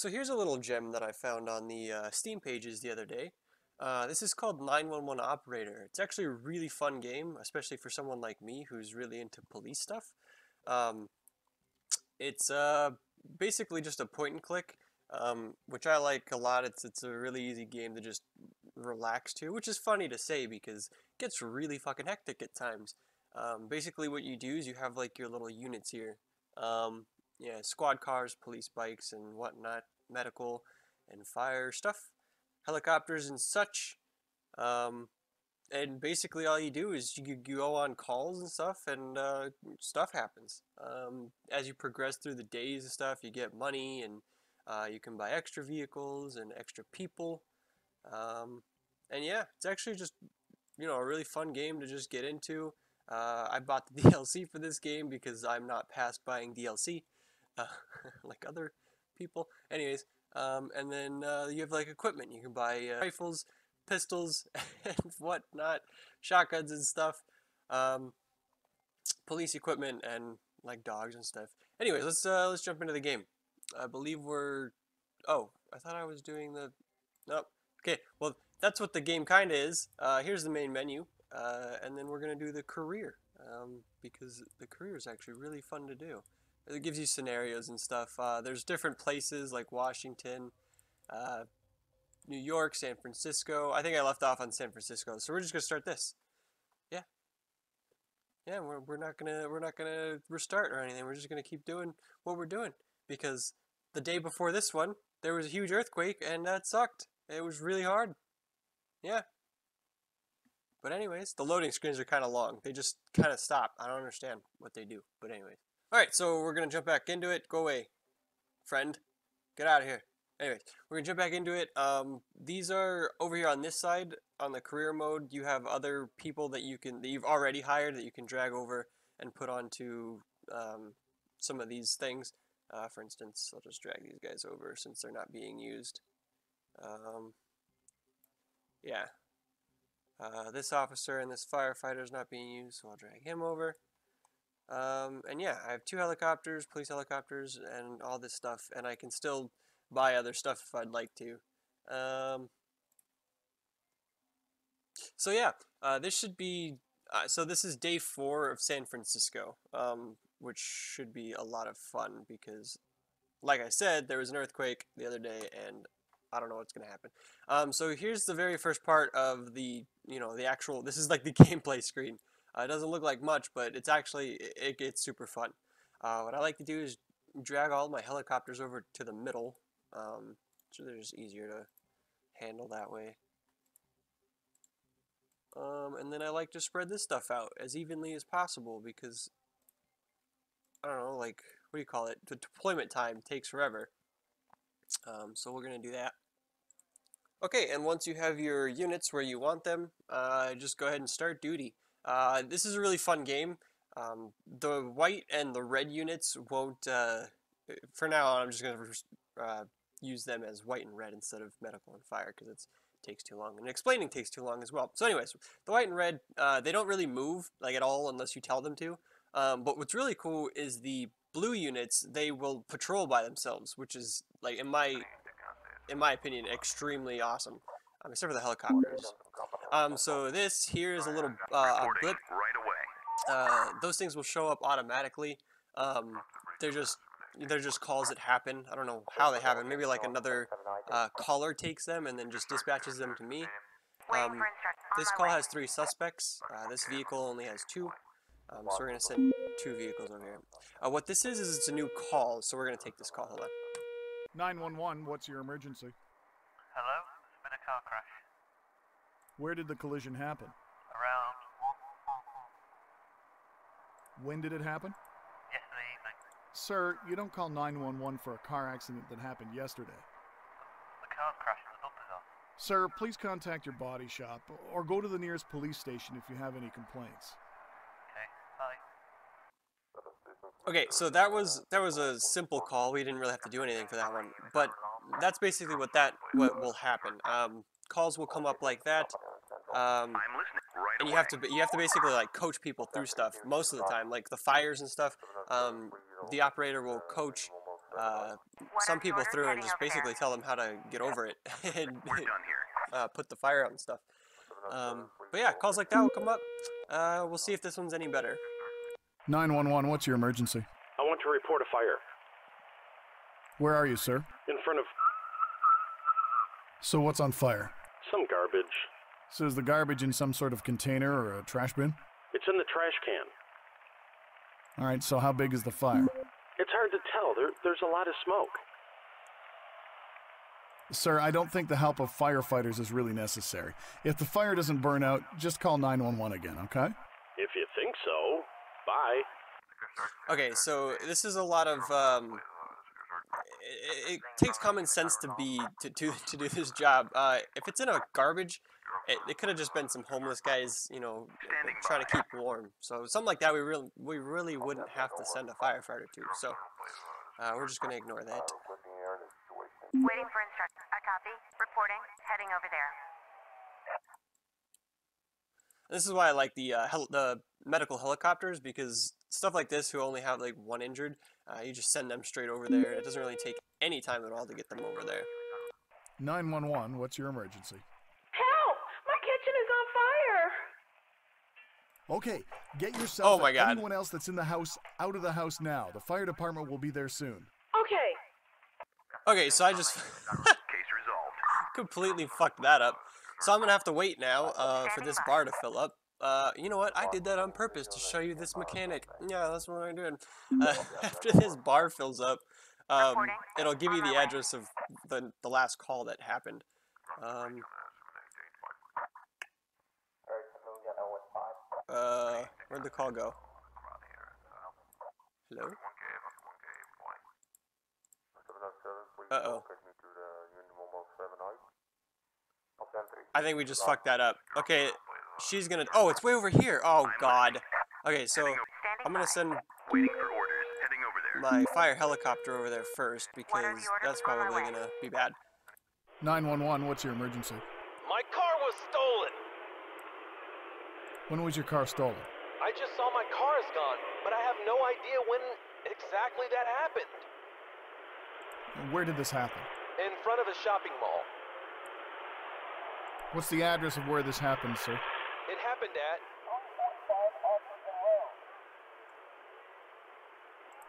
So here's a little gem that I found on the Steam pages the other day. This is called 911 Operator. It's actually a really fun game, especially for someone like me who's really into police stuff. Um, it's basically just a point and click, which I like a lot. It's a really easy game to just relax to, which is funny to say because it gets really fucking hectic at times. Basically what you do is you have like your little units here. Um, yeah, squad cars, police bikes and whatnot, medical and fire stuff, helicopters and such. Um, and basically all you do is you go on calls and stuff, and stuff happens. As you progress through the days and stuff, you get money, and you can buy extra vehicles and extra people. Um, and yeah, it's actually just a really fun game to just get into. I bought the DLC for this game because I'm not past buying DLC, uh, like other people. Anyways, and then you have like equipment. You can buy rifles, pistols, and whatnot, shotguns and stuff, um, police equipment, and like dogs and stuff. Anyways, let's jump into the game. I believe we're. Oh, I thought I was doing the. Nope. Okay, well, that's what the game kind of is. Here's the main menu, and then we're going to do the career, because the career is actually really fun to do. It gives you scenarios and stuff. There's different places like Washington, uh, New York, San Francisco. I think I left off on San Francisco, so we're just going to start this. Yeah, yeah, we're not gonna restart or anything. We're just going to keep doing what we're doing because the day before this one, there was a huge earthquake, and that sucked. It was really hard. Yeah. But anyways, the loading screens are kind of long. They just kind of stop. I don't understand what they do. But anyways. Alright, so we're going to jump back into it. Go away, friend. Get out of here. Anyways, we're going to jump back into it. These are over here on this side, on the career mode. You have other people that you've already hired that you can drag over and put onto some of these things. For instance, I'll just drag these guys over since they're not being used. Yeah. This officer and this firefighter is not being used, so I'll drag him over. And yeah, I have 2 helicopters, police helicopters, and all this stuff, and I can still buy other stuff if I'd like to. So yeah, this should be, so this is day 4 of San Francisco, which should be a lot of fun because, like I said, there was an earthquake the other day, and I don't know what's going to happen. So here's the very first part of the actual, this is like the gameplay screen. It doesn't look like much, but it gets super fun. What I like to do is drag all my helicopters over to the middle, so they're just easier to handle that way. And then I like to spread this stuff out as evenly as possible because, I don't know, like, what do you call it? The deployment time takes forever. So we're going to do that. Okay, and once you have your units where you want them, just go ahead and start duty. This is a really fun game. The white and the red units won't, for now on, I'm just going to use them as white and red instead of medical and fire because it takes too long. And explaining takes too long as well. So anyways, the white and red, they don't really move like at all unless you tell them to. But what's really cool is the blue units, they will patrol by themselves, which is, like, in my opinion, extremely awesome, except for the helicopters. So this here is a little a blip. Those things will show up automatically. They're just calls that happen. I don't know how they happen. Maybe like another caller takes them and then just dispatches them to me. This call has 3 suspects. This vehicle only has 2. So we're going to send 2 vehicles over here. What this is it's a new call, so we're going to take this call. Hold on. 911, what's your emergency? Hello? There's been a car crash. Where did the collision happen? Around When did it happen? yesterday evening. Sir, you don't call 911 for a car accident that happened yesterday. The car crashed and the bumpers off. Sir, please contact your body shop or go to the nearest police station if you have any complaints. Okay, bye. Okay, so that was a simple call. We didn't really have to do anything for that one, but that's basically what will happen. Calls will come up like that, I'm listening right and away. you have to basically like coach people through stuff most of the time, like the fires and stuff. The operator will coach some people through and just basically tell them how to get over it and put the fire out and stuff. But yeah, calls like that will come up. We'll see if this one's any better. 911, what's your emergency? I want to report a fire. Where are you, sir? In front of So what's on fire? some garbage. So is the garbage in some sort of container or a trash bin? It's in the trash can. All right, so how big is the fire? It's hard to tell. There's a lot of smoke. Sir, I don't think the help of firefighters is really necessary. If the fire doesn't burn out, just call 911 again, okay? If you think so. Bye. Okay, so this is a lot of it takes common sense to do this job. If it's in a garbage, it could have just been some homeless guys, you know, trying to keep warm. So something like that, we really wouldn't have to send a firefighter to. So we're just gonna ignore that. Waiting for instructions. I copy. Reporting. Heading over there. This is why I like the medical helicopters, because stuff like this, who only have like one injured, you just send them straight over there. It doesn't really take any time at all to get them over there. 911, what's your emergency? Help! My kitchen is on fire! Okay, get yourself Oh my and God. anyone else that's in the house out of the house now. The fire department will be there soon. Okay. Okay, so I just Case resolved. completely fucked that up. So I'm gonna have to wait now for this bar to fill up. You know what? I did that on purpose to show you this mechanic. Yeah, that's what I'm doing. After this bar fills up, it'll give you the address of the last call that happened. Where'd the call go? Hello? Uh-oh. I think we just fucked that up. Okay, she's gonna... Oh, it's way over here! Oh, God. Okay, so I'm gonna send Waiting for orders. Heading over there. my fire helicopter over there first, because that's probably gonna be bad. 911, what's your emergency? My car was stolen. When was your car stolen? I just saw my car is gone, but I have no idea when exactly that happened. And where did this happen? In front of a shopping mall. What's the address of where this happened, sir? It happened at...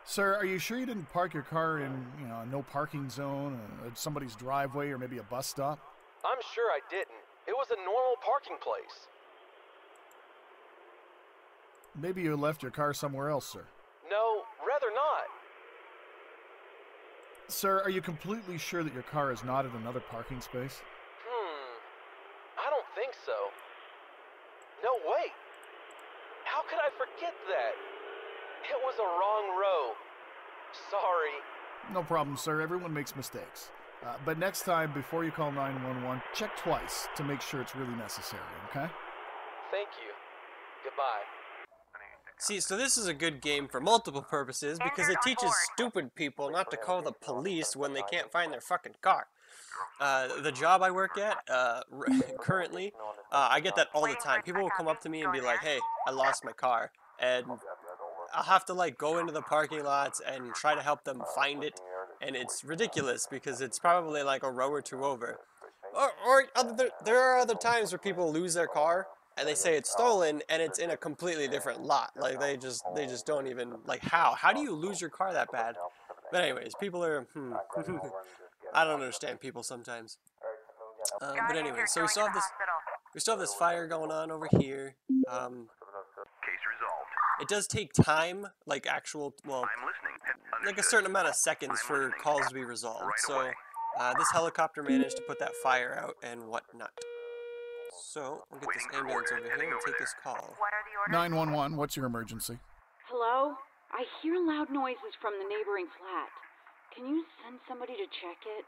Sir, are you sure you didn't park your car in, you know, a no parking zone, somebody's driveway, or maybe a bus stop? I'm sure I didn't. It was a normal parking place. Maybe you left your car somewhere else, sir. No, rather not. Sir, are you completely sure that your car is not at another parking space? I don't think so. No, wait. How could I forget that? It was a wrong row. Sorry. No problem, sir. Everyone makes mistakes. But next time, before you call 911, check twice to make sure it's really necessary, okay? Thank you. Goodbye. See, so this is a good game for multiple purposes, because it teaches stupid people not to call the police when they can't find their fucking car. The job I work at, currently, I get that all the time. People will come up to me and be like, hey, I lost my car. And I'll have to, like, go into the parking lots and try to help them find it. And it's ridiculous, because it's probably, like, a row or two over. There are other times where people lose their car, and they say it's stolen, and it's in a completely different lot. Like, they just don't even, like, how do you lose your car that bad? But anyways, people are, I don't understand people sometimes. But anyway, so we still have this fire going on over here. Case resolved. It does take time, like actual, well, I'm listening. like a certain amount of seconds for calls to be resolved. So this helicopter managed to put that fire out and whatnot. So we'll get this ambulance over here and take this call. What are the orders? 911, what's your emergency? Hello? I hear loud noises from the neighboring flat. Can you send somebody to check it?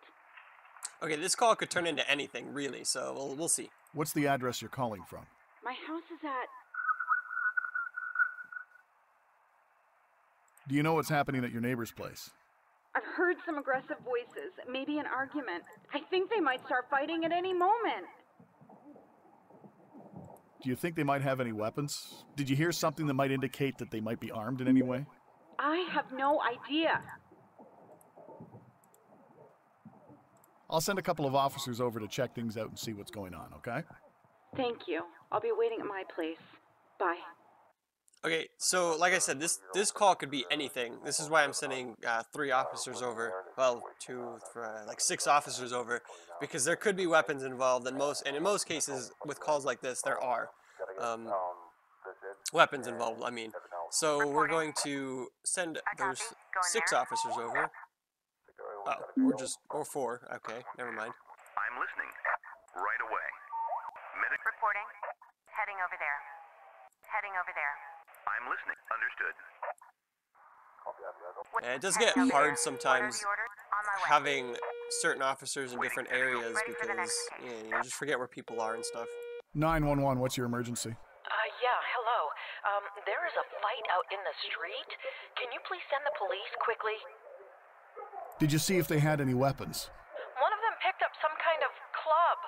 Okay, this call could turn into anything, really, so we'll see. What's the address you're calling from? My house is at... Do you know what's happening at your neighbor's place? I've heard some aggressive voices, maybe an argument. I think they might start fighting at any moment. Do you think they might have any weapons? Did you hear something that might indicate that they might be armed in any way? I have no idea. I'll send a couple of officers over to check things out and see what's going on, okay? Thank you. I'll be waiting at my place. Bye. Okay, so like I said, this call could be anything. This is why I'm sending 3 officers over. Well, 6 officers over, because there could be weapons involved. And in most cases, with calls like this, there are weapons involved. I mean, so we're going to send those 6 officers over. Oh, or 4. Okay, never mind. I'm listening. Right away. Medic. Reporting. Heading over there. Heading over there. I'm listening. Understood. And it does get hard sometimes having certain officers in different areas because you just forget where people are and stuff. 911, what's your emergency? Yeah, hello. There is a fight out in the street. Can you please send the police quickly? Did you see if they had any weapons? One of them picked up some kind of club.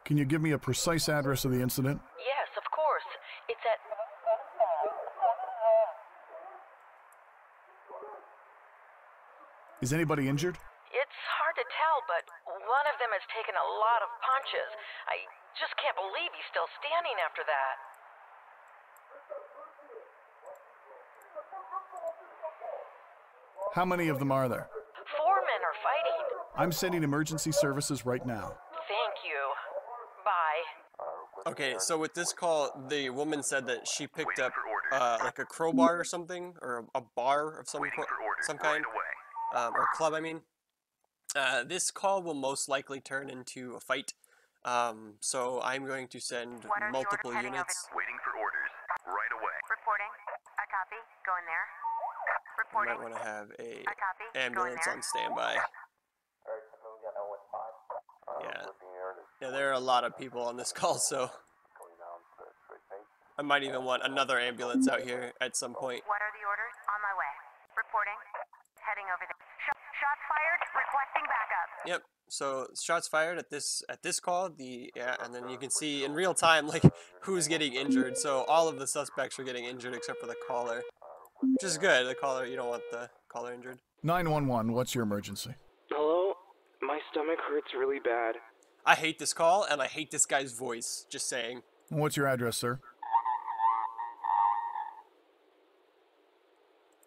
Can you give me a precise address of the incident? Yes, of course. It's at... Is anybody injured? It's hard to tell, but one of them has taken a lot of punches. I just can't believe he's still standing after that. How many of them are there? 4 men are fighting. I'm sending emergency services right now. Thank you. Bye. Okay, so with this call, the woman said that she picked up like a crowbar or something, or a bar of some kind, or club, I mean. This call will most likely turn into a fight, so I'm going to send multiple units. Waiting for orders. Right away. Reporting. I copy. Go in there. I Reporting. might want to have a I copy. Go in ambulance there. on standby. Yeah, there are a lot of people on this call, so I might even want another ambulance out here at some point. What are the orders? On my way. Reporting. Heading over there. Shots fired. Requesting backup. Yep. So shots fired at this call. And then you can see in real time like who's getting injured. So all of the suspects are getting injured except for the caller, which is good. The caller, you don't want the caller injured. 911, what's your emergency? Hello? My stomach hurts really bad. I hate this call and I hate this guy's voice. Just saying. What's your address, sir?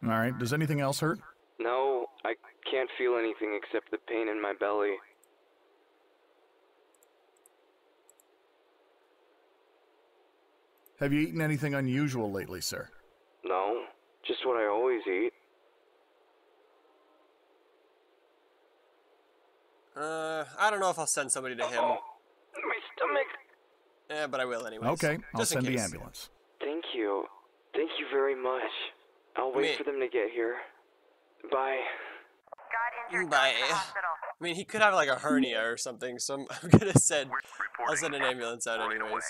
All right. Does anything else hurt? No, I can't feel anything except the pain in my belly. Have you eaten anything unusual lately, sir? No, just what I always eat. I don't know if I'll send somebody to him. Oh, my stomach. Yeah, but I will anyways. Okay, I'll just in send the case. ambulance. Thank you. Thank you very much. I'll wait for them to get here. Bye. Got injured. Bye. To the hospital. I mean, he could have like a hernia or something, so I'm gonna send. I'll send an ambulance out anyways.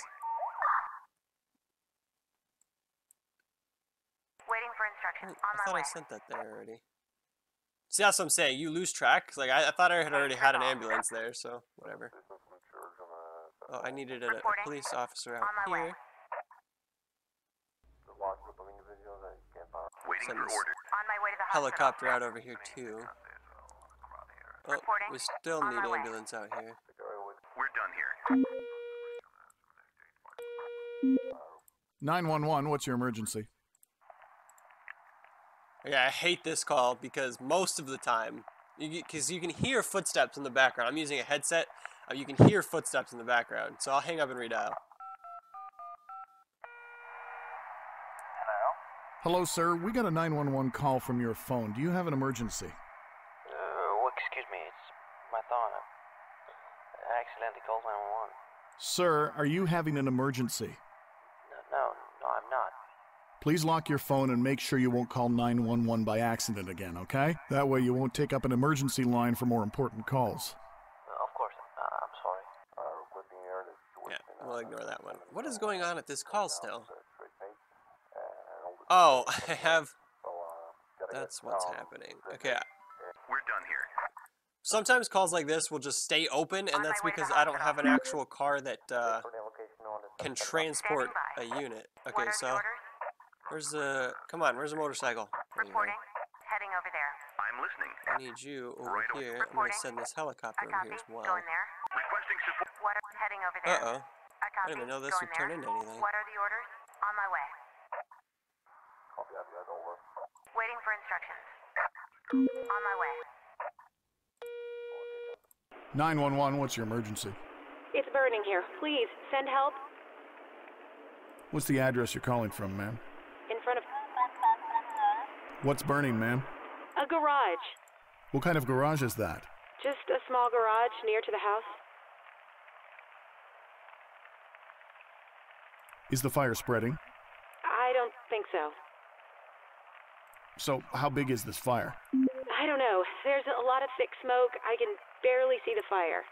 Waiting for instructions. On I my thought way. I sent that there already. See, that's what I'm saying. You lose track. Like I thought I had already had an ambulance there, so whatever. Oh, I needed a police officer out here. Send this On my way to the hospital. helicopter out over here too. Oh, we still need an ambulance out here. We're done here. 911, what's your emergency? Yeah, I hate this call because most of the time, because you can hear footsteps in the background. I'm using a headset. You can hear footsteps in the background, so I'll hang up and redial. Hello, sir. We got a 911 call from your phone. Do you have an emergency? Excuse me, it's my phone. I accidentally called 911. Sir, are you having an emergency? No, I'm not. Please lock your phone and make sure you won't call 911 by accident again, okay? That way you won't take up an emergency line for more important calls. Of course, I'm sorry. Yeah, we'll ignore that one. What is going on at this call still? Oh, I have... That's what's happening. Okay. We're done here. Sometimes calls like this will just stay open, and that's because I don't have an actual car that can transport a unit. Okay, so... Where's the... Come on, where's the motorcycle? There you go. Reporting. Heading Heading over there. I'm listening. I need you over here. I'm gonna send this helicopter over here as well. Going there. Requesting support. What are heading over there? Uh-oh. I I didn't even know this would turn into anything. What are the orders? On my way. Waiting for instructions. On my way. 911, what's your emergency? It's burning here. Please, send help. What's the address you're calling from, ma'am? In front of What's burning, ma'am? a garage. What kind of garage is that? Just a small garage near to the house. Is the fire spreading? I don't think so. So, how big is this fire? I don't know. There's a lot of thick smoke. I can barely see the fire.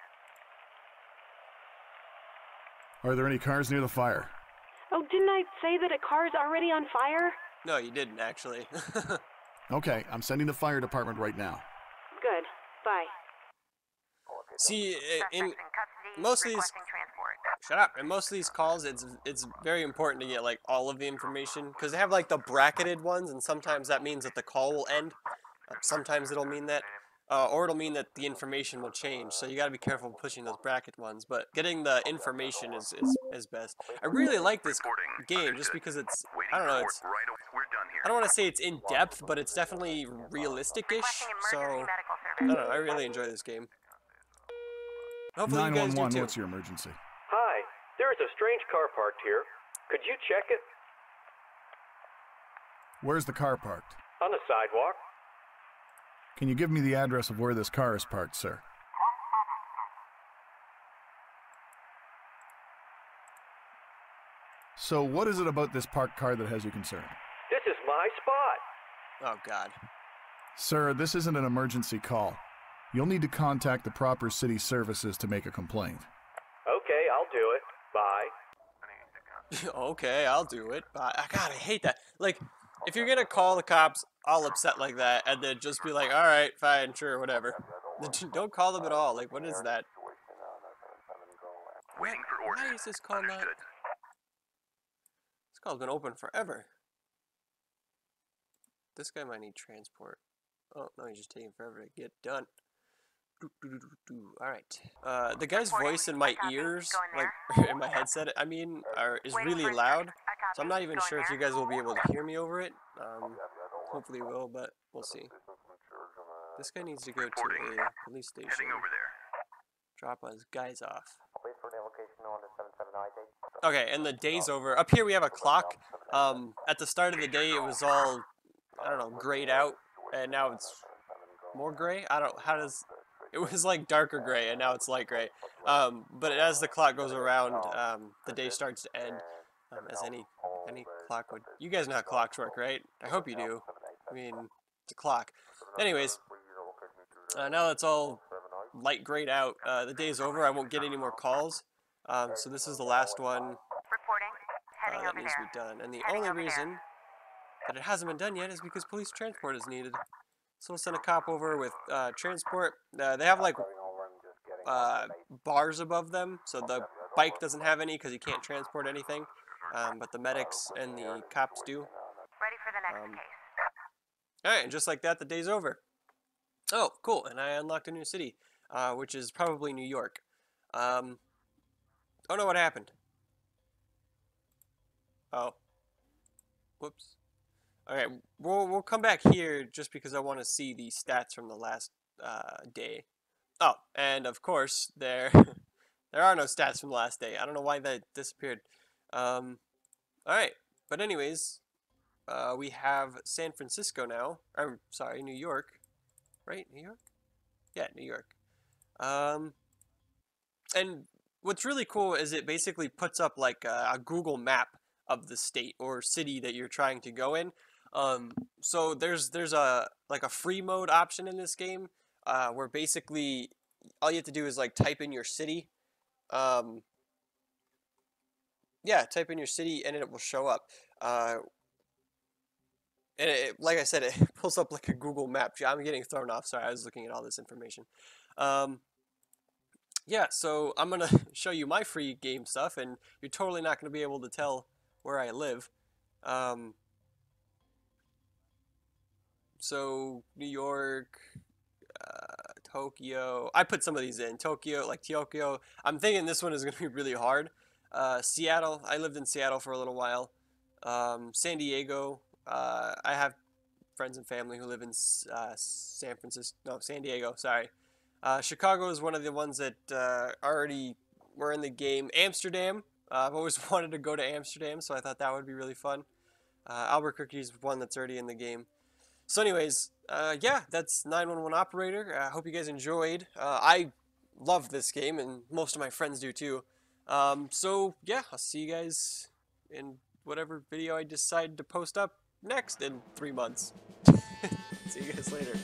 Are there any cars near the fire? Oh, didn't I say that a car's already on fire? No, you didn't, actually. Okay, I'm sending the fire department right now. Good. Bye. See, in Custody. most of these... Requesting transport. Shut up. In most of these calls, it's very important to get, like, all of the information. Because they have, like, the bracketed ones, and sometimes that means that the call will end. Sometimes it'll mean that. Or it'll mean that the information will change. So you gotta be careful pushing those bracket ones. But getting the information is best. I really like this game just because it's... I don't know, it's... We're done here. I don't want to say it's in-depth, but it's definitely realistic-ish. So, I don't know, I really enjoy this game. Hopefully you guys do 911, too. what's your emergency? Hi, there is a strange car parked here. Could you check it? Where's the car parked? On the sidewalk. Can you give me the address of where this car is parked, sir? So what is it about this parked car that has you concerned? This is my spot. Oh, God. Sir, this isn't an emergency call. You'll need to contact the proper city services to make a complaint. Okay, I'll do it. Bye. Okay, I'll do it. God, I hate that. Like, if you're gonna call the cops all upset like that, and then just be like, alright, fine, sure, whatever. Don't call them at all. Like, what is that? Waiting for orders. Why is this call not... Understood. This call's been open forever. This guy might need transport. Oh, no, he's just taking forever to get done. Alright. The guy's voice in my ears, like, in my headset, I mean, is really loud. So I'm not even sure if you guys will be able to hear me over it. Hopefully you will, but we'll see. This guy needs to go to a police station. Heading over there. Drop his guys off. Okay, and the day's over. Up here we have a clock. At the start of the day it was all, I don't know, grayed out. And now it's more gray? I don't, how does... It was like darker gray, and now it's light gray. But as the clock goes around, the day starts to end, as any clock would. You guys know how clocks work, right? I hope you do. I mean, it's a clock. Anyways, now it's all light grayed out. The day's over. I won't get any more calls. So this is the last one that needs to be done. And the only reason that it hasn't been done yet is because police transport is needed. So we'll send a cop over with transport. They have like bars above them, so the bike doesn't have any because he can't transport anything. But the medics and the cops do. Ready for the next case. Alright, and just like that, the day's over. Oh, cool, and I unlocked a new city, which is probably New York. Oh no, what happened? Oh. Whoops. Alright, we'll come back here just because I want to see the stats from the last day. Oh, and of course, there are no stats from the last day. I don't know why that disappeared. Alright, but anyways, we have San Francisco now. I'm sorry, New York. Right, New York? Yeah, New York. And what's really cool is it basically puts up like a Google map of the state or city that you're trying to go in. So there's a like a free mode option in this game, where basically all you have to do is like type in your city. Yeah, type in your city and it will show up. And like I said, it pulls up like a Google map. I'm getting thrown off. Sorry, I was looking at all this information. Yeah, so I'm gonna show you my free game stuff, and you're totally not gonna be able to tell where I live. So New York, Tokyo. I put some of these in. Tokyo, like Tokyo. I'm thinking this one is going to be really hard. Seattle. I lived in Seattle for a little while. San Diego. I have friends and family who live in San Francisco. No, San Diego. Sorry. Chicago is one of the ones that already were in the game. Amsterdam. I've always wanted to go to Amsterdam, so I thought that would be really fun. Albuquerque is one that's already in the game. So anyways, yeah, that's 911 Operator. I hope you guys enjoyed. I love this game, and most of my friends do too. So yeah, I'll see you guys in whatever video I decide to post up next in 3 months. See you guys later.